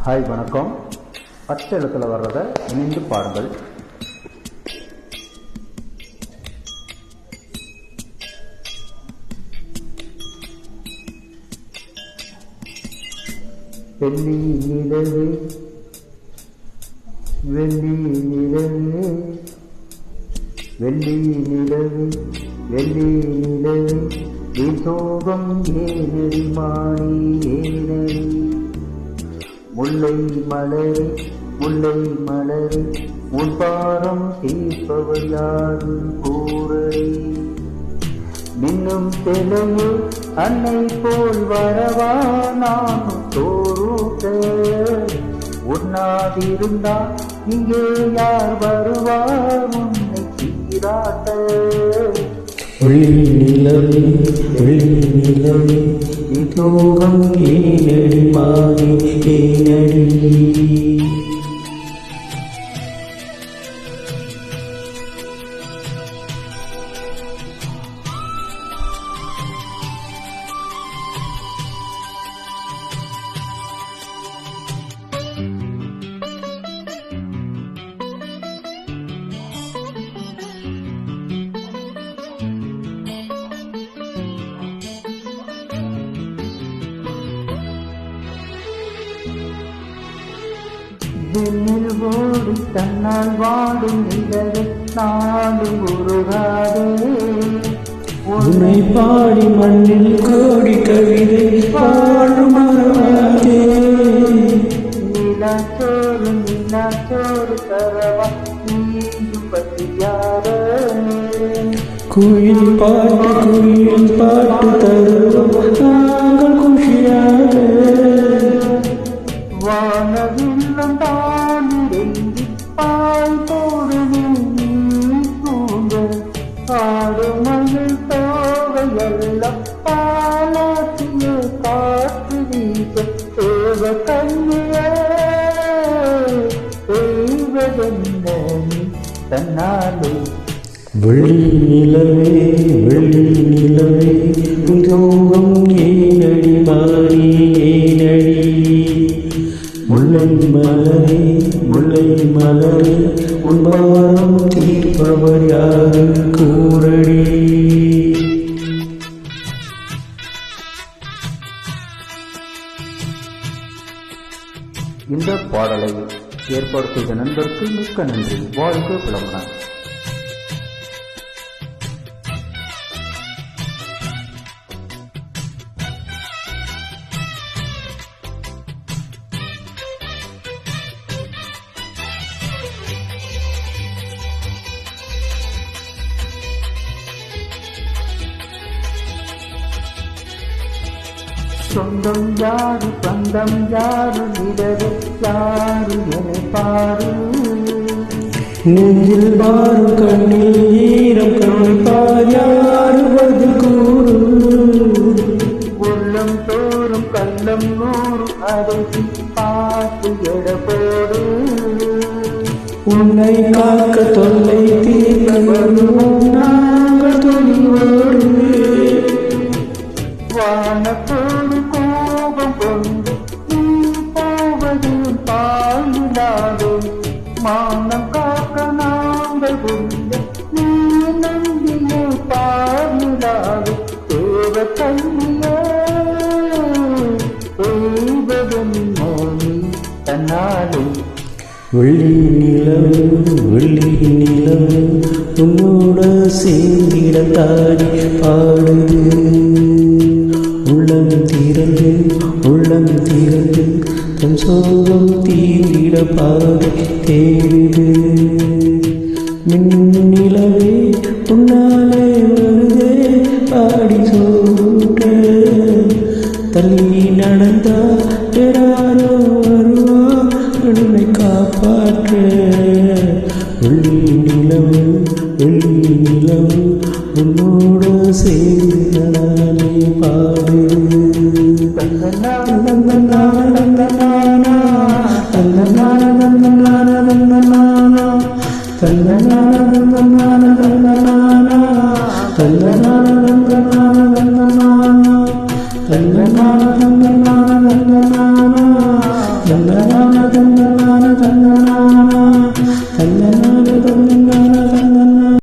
Hi வணக்கம். பச்சை எழுத்துல வர்றதை இணைந்து பாருங்கள். வெள்ளி நிலவே வெள்ளி நிலவே வெள்ளி நிலவே வெள்ளி நிலவே சோகம் ஏனடி மாறி ஏனடி முல்லை மலரே முல்லை மலரே உன் பாரம் தீர்ப்பவர் யாரு கூறே. மின்னும் தெலையே அன்னை போல் வரவா நான் தோறுக உண்ணாதிருந்தா இங்கே யார் வருவார் உன்னை சீராட்ட. வெள்ளி நிலவே வெள்ளி நிலவே சோகம் ஏனடி மாறி ஏனடி. விண்ணில் ஓடி தன்னால் வாடும் நிலவே நாடும் உருகாதே. உன்னை பாடி மண்ணில் கோடி கவிதை பாடும் மரமாதே. நீலாச்சோறு நீலாச்சோறு தரவா நீயும் பற்றியார. குயில் பாட்டு தருவோம் நாங்கள் குஷியாக. வானவில்லம் தானிறங்கி பாய் போடு நீ தூங்க. ஆடு மயில் தோவையெல்லாம் பாலாற்றிய காற்று வீச தேவ கண்ணிய செய்வதென்ன நீ தன்னாலே. வெள்ளி நிலவே வெள்ளி நிலவே சோகம் ஏனடி மாறி ஏனடி. முல்லை மலரே முல்லை மலரே உன் பாரம் தீர்ப்பவர் யாரு கூறடி. இந்த பாடலை ஏற்பாடு செய்த நண்பருக்கு மிக்க நன்றி. வாழ்க வளமுடன். சொந்தம் யாரு பந்தம் யாரு நிலவே யாரு என பாரு. நெஞ்சில் பாரு கண்ணில் ஈரம் கண்ணிப்பார் யாரு பதில் கூறு. உள்ளம் தோறும் கள்ளம் நூறு அதை பார்த்து எடப்போடு. உன்னை காக்க தொல்லை தீர்க்க வருவோம் நாங்கள் துணிவோடு. வானத்தோடு கோபம் கொண்டு நீ போவது பாயிலாதே. மானம் காக்க நாங்கள் கொண்டு நீ நம்பிய பாயிலாதே. தேவ கண்ணிய செய்வதென்ன நீ தன்னாலே. வெள்ளி நிலவு வெள்ளி நிலவு உன்னோட சேர்ந்திட தாடி பாடுது. உள்ளம் திறந்து உள்ளம் திறந்து தன் சோகம் தீர்ந்திட பாடி தேடுது. மின்னிலவே உன்னாலே வருதே பாடி சோக. தள்ளி நடந்தா யாரோ வருவா உன்னை காப்பாற்ற. வெள்ளி நிலவு வெள்ளி நிலவு உன்னோட சேர்ந்து நானே பாடு. தன்னனான தன்னனான தன்னனான